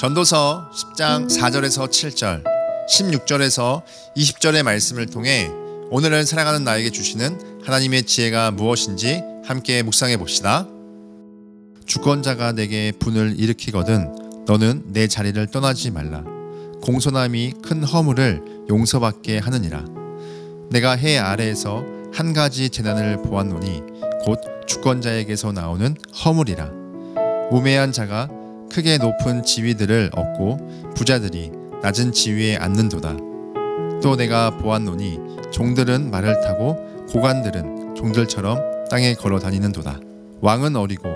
전도서 10장 4절에서 7절, 16절에서 20절의 말씀을 통해 오늘을 살아가는 나에게 주시는 하나님의 지혜가 무엇인지 함께 묵상해 봅시다. 주권자가 내게 분을 일으키거든 너는 내 자리를 떠나지 말라. 공손함이 큰 허물을 용서받게 하느니라. 내가 해 아래에서 한 가지 재난을 보았노니 곧 주권자에게서 나오는 허물이라. 우매한 자가 크게 높은 지위들을 얻고 부자들이 낮은 지위에 앉는도다. 또 내가 보았노니 종들은 말을 타고 고관들은 종들처럼 땅에 걸어 다니는도다. 왕은 어리고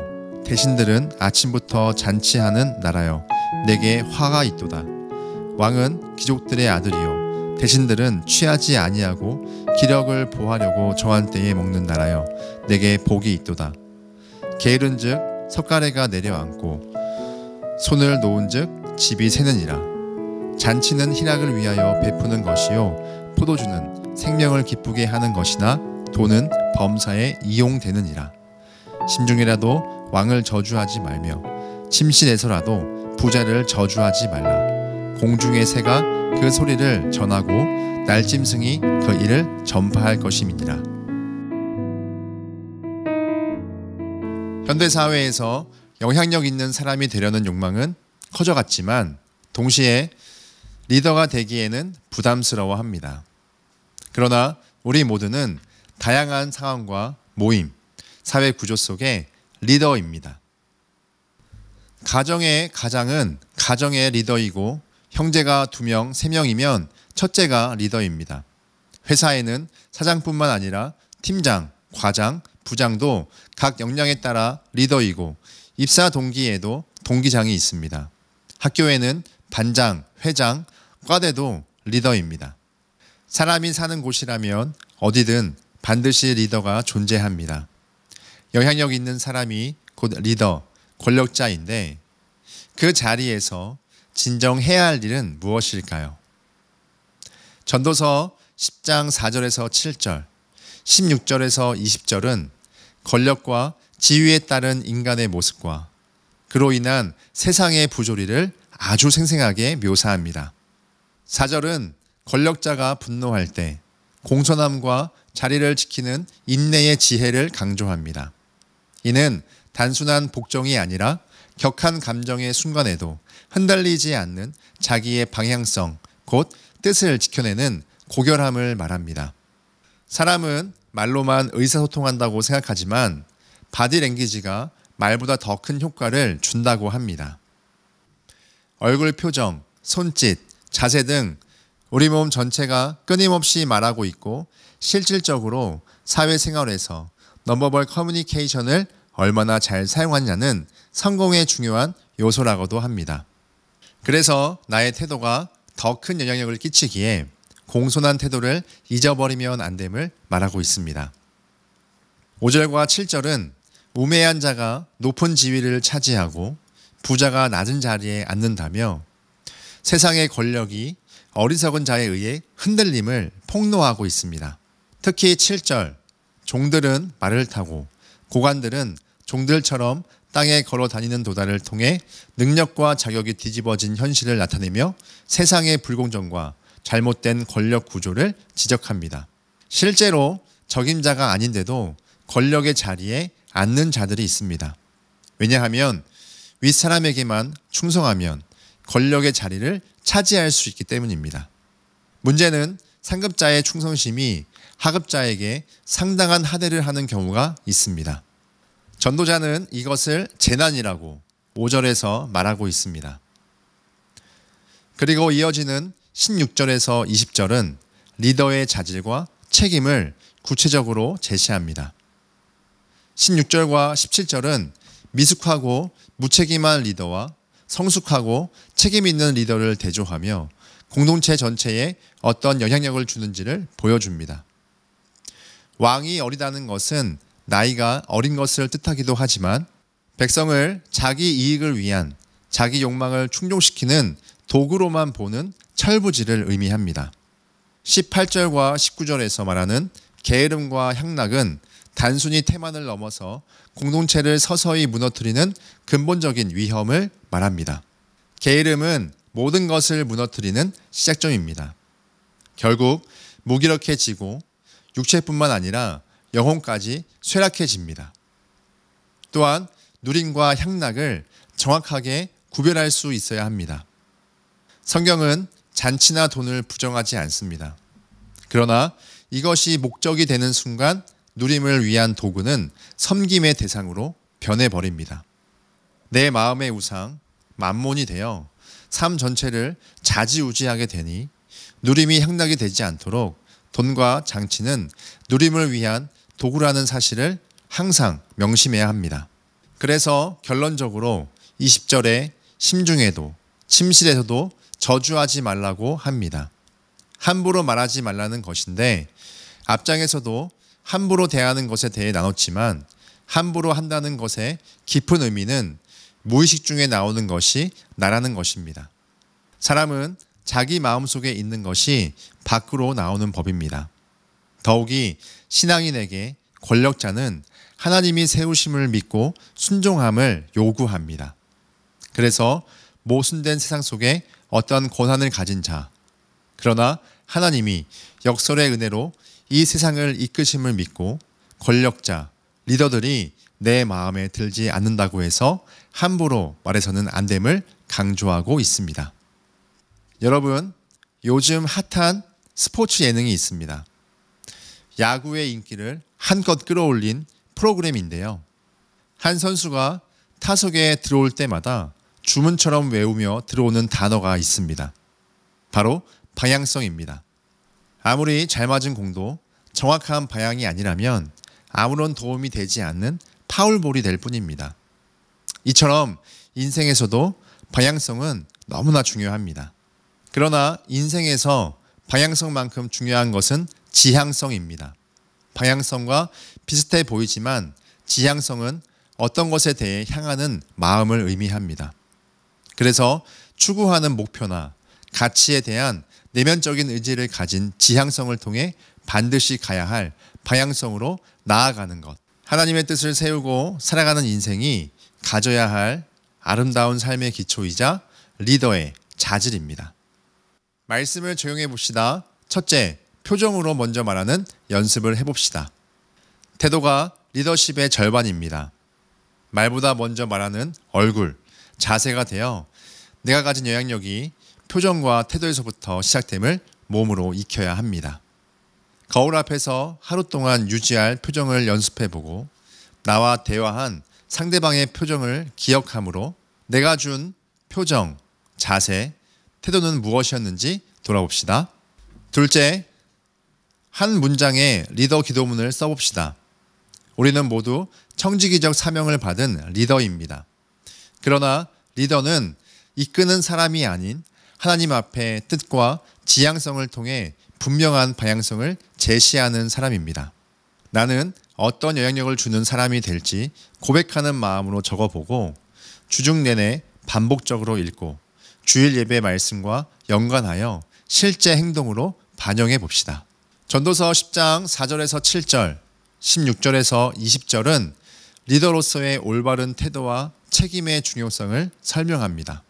대신들은 아침부터 잔치하는 나라여 내게 화가 있도다. 왕은 귀족들의 아들이요 대신들은 취하지 아니하고 기력을 보하려고 정한 때에 먹는 나라여 내게 복이 있도다. 게으른즉 석가래가 내려앉고 손을 놓은즉 집이 새느니라. 잔치는 희락을 위하여 베푸는 것이요 포도주는 생명을 기쁘게 하는 것이나 돈은 범사에 이용되느니라. 심중이라도 왕을 저주하지 말며 침실에서라도 부자를 저주하지 말라. 공중의 새가 그 소리를 전하고 날짐승이 그 일을 전파할 것임이니라. 현대사회에서 영향력 있는 사람이 되려는 욕망은 커져갔지만 동시에 리더가 되기에는 부담스러워합니다. 그러나 우리 모두는 다양한 상황과 모임, 사회 구조 속의 리더입니다. 가정의 가장은 가정의 리더이고 형제가 2명, 3명이면 첫째가 리더입니다. 회사에는 사장뿐만 아니라 팀장, 과장, 부장도 각 역량에 따라 리더이고 입사 동기에도 동기장이 있습니다. 학교에는 반장, 회장, 과대도 리더입니다. 사람이 사는 곳이라면 어디든 반드시 리더가 존재합니다. 영향력 있는 사람이 곧 리더, 권력자인데 그 자리에서 진정 해야 할 일은 무엇일까요? 전도서 10장 4절에서 7절, 16절에서 20절은 권력과 지위에 따른 인간의 모습과 그로 인한 세상의 부조리를 아주 생생하게 묘사합니다. 4절은 권력자가 분노할 때 공손함과 자리를 지키는 인내의 지혜를 강조합니다. 이는 단순한 복종이 아니라 격한 감정의 순간에도 흔들리지 않는 자기의 방향성, 곧 뜻을 지켜내는 고결함을 말합니다. 사람은 말로만 의사소통한다고 생각하지만 바디랭귀지가 말보다 더 큰 효과를 준다고 합니다. 얼굴 표정, 손짓, 자세 등 우리 몸 전체가 끊임없이 말하고 있고 실질적으로 사회생활에서 넘버벌 커뮤니케이션을 얼마나 잘 사용하느냐는 성공의 중요한 요소라고도 합니다. 그래서 나의 태도가 더 큰 영향력을 끼치기에 공손한 태도를 잊어버리면 안 됨을 말하고 있습니다. 5절과 7절은 우매한 자가 높은 지위를 차지하고 부자가 낮은 자리에 앉는다며 세상의 권력이 어리석은 자에 의해 흔들림을 폭로하고 있습니다. 특히 7절, 종들은 말을 타고 고관들은 종들처럼 땅에 걸어 다니는 도다를 통해 능력과 자격이 뒤집어진 현실을 나타내며 세상의 불공정과 잘못된 권력 구조를 지적합니다. 실제로 적임자가 아닌데도 권력의 자리에 앉는 자들이 있습니다. 왜냐하면 윗사람에게만 충성하면 권력의 자리를 차지할 수 있기 때문입니다. 문제는 상급자의 충성심이 하급자에게 상당한 하대를 하는 경우가 있습니다. 전도자는 이것을 재난이라고 5절에서 말하고 있습니다. 그리고 이어지는 16절에서 20절은 리더의 자질과 책임을 구체적으로 제시합니다. 16절과 17절은 미숙하고 무책임한 리더와 성숙하고 책임 있는 리더를 대조하며 공동체 전체에 어떤 영향력을 주는지를 보여줍니다. 왕이 어리다는 것은 나이가 어린 것을 뜻하기도 하지만 백성을 자기 이익을 위한 자기 욕망을 충족시키는 도구로만 보는 철부지를 의미합니다. 18절과 19절에서 말하는 게으름과 향락은 단순히 태만을 넘어서 공동체를 서서히 무너뜨리는 근본적인 위험을 말합니다. 게으름은 모든 것을 무너뜨리는 시작점입니다. 결국 무기력해지고 육체뿐만 아니라 영혼까지 쇠락해집니다. 또한 누림과 향락을 정확하게 구별할 수 있어야 합니다. 성경은 잔치나 돈을 부정하지 않습니다. 그러나 이것이 목적이 되는 순간 누림을 위한 도구는 섬김의 대상으로 변해버립니다. 내 마음의 우상, 만몬이 되어 삶 전체를 좌지우지하게 되니 누림이 향락이 되지 않도록 돈과 장치는 누림을 위한 도구라는 사실을 항상 명심해야 합니다. 그래서 결론적으로 20절에 심중에도 침실에서도 저주하지 말라고 합니다. 함부로 말하지 말라는 것인데 앞장에서도 함부로 대하는 것에 대해 나눴지만 함부로 한다는 것의 깊은 의미는 무의식 중에 나오는 것이 나라는 것입니다. 사람은 자기 마음속에 있는 것이 밖으로 나오는 법입니다. 더욱이 신앙인에게 권력자는 하나님이 세우심을 믿고 순종함을 요구합니다. 그래서 모순된 세상 속에 어떤 권한을 가진 자, 그러나 하나님이 역설의 은혜로 이 세상을 이끄심을 믿고 권력자, 리더들이 내 마음에 들지 않는다고 해서 함부로 말해서는 안 됨을 강조하고 있습니다. 여러분, 요즘 핫한 스포츠 예능이 있습니다. 야구의 인기를 한껏 끌어올린 프로그램인데요. 한 선수가 타석에 들어올 때마다 주문처럼 외우며 들어오는 단어가 있습니다. 바로 방향성입니다. 아무리 잘 맞은 공도 정확한 방향이 아니라면 아무런 도움이 되지 않는 파울볼이 될 뿐입니다. 이처럼 인생에서도 방향성은 너무나 중요합니다. 그러나 인생에서 방향성만큼 중요한 것은 지향성입니다. 방향성과 비슷해 보이지만 지향성은 어떤 것에 대해 향하는 마음을 의미합니다. 그래서 추구하는 목표나 가치에 대한 내면적인 의지를 가진 지향성을 통해 반드시 가야 할 방향성으로 나아가는 것. 하나님의 뜻을 세우고 살아가는 인생이 가져야 할 아름다운 삶의 기초이자 리더의 자질입니다. 말씀을 적용해 봅시다. 첫째, 표정으로 먼저 말하는 연습을 해봅시다. 태도가 리더십의 절반입니다. 말보다 먼저 말하는 얼굴, 자세가 되어 내가 가진 영향력이 표정과 태도에서부터 시작됨을 몸으로 익혀야 합니다. 거울 앞에서 하루 동안 유지할 표정을 연습해보고 나와 대화한 상대방의 표정을 기억함으로 내가 준 표정, 자세, 태도는 무엇이었는지 돌아봅시다. 둘째, 한 문장의 리더 기도문을 써봅시다. 우리는 모두 청지기적 사명을 받은 리더입니다. 그러나 리더는 이끄는 사람이 아닌 하나님 앞에 뜻과 지향성을 통해 분명한 방향성을 제시하는 사람입니다. 나는 어떤 영향력을 주는 사람이 될지 고백하는 마음으로 적어보고 주중 내내 반복적으로 읽고 주일 예배 말씀과 연관하여 실제 행동으로 반영해 봅시다. 전도서 10장 4절에서 7절, 16절에서 20절은 리더로서의 올바른 태도와 책임의 중요성을 설명합니다.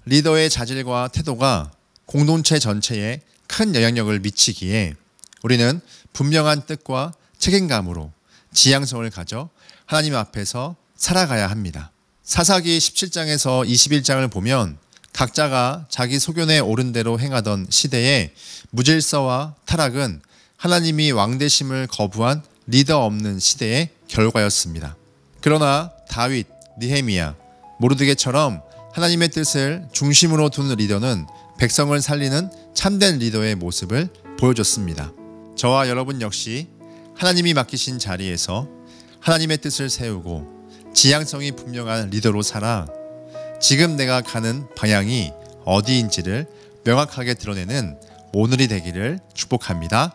리더의 자질과 태도가 공동체 전체에 큰 영향력을 미치기에 우리는 분명한 뜻과 책임감으로 지향성을 가져 하나님 앞에서 살아가야 합니다. 사사기 17장에서 21장을 보면 각자가 자기 소견에 옳은 대로 행하던 시대에 무질서와 타락은 하나님이 왕되심을 거부한 리더 없는 시대의 결과였습니다. 그러나 다윗, 느헤미야, 모르드게처럼 하나님의 뜻을 중심으로 두는 리더는 백성을 살리는 참된 리더의 모습을 보여줬습니다. 저와 여러분 역시 하나님이 맡기신 자리에서 하나님의 뜻을 세우고 지향성이 분명한 리더로 살아 지금 내가 가는 방향이 어디인지를 명확하게 드러내는 오늘이 되기를 축복합니다.